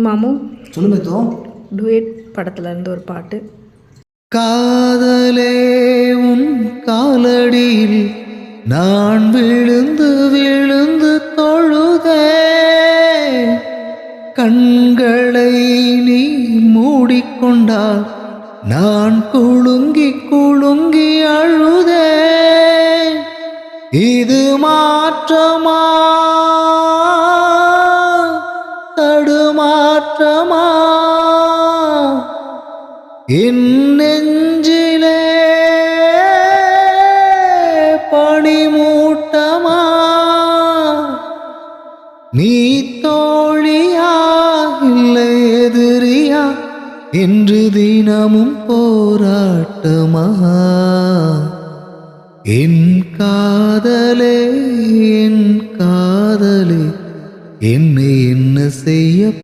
மாமு சொல்லுமே தோ டூயட் படத்துல இருந்து ஒரு பாட்டு. காதலே உன் காலடியில் நான் விழுந்து விழுந்து தொழுதே, கண்களை நீ மூடிக்கொண்டால் நான் குலுங்கி குலுங்கி அழுதே. இது மாற்றமா தடுமாற்றமா, என் நெஞ்சிலே பனிமூட்டமா, நீ தோழியா இல்லை எதிரியா என்று தினமும் போராட்டமா. என் காதலே என்னை என்ன செய்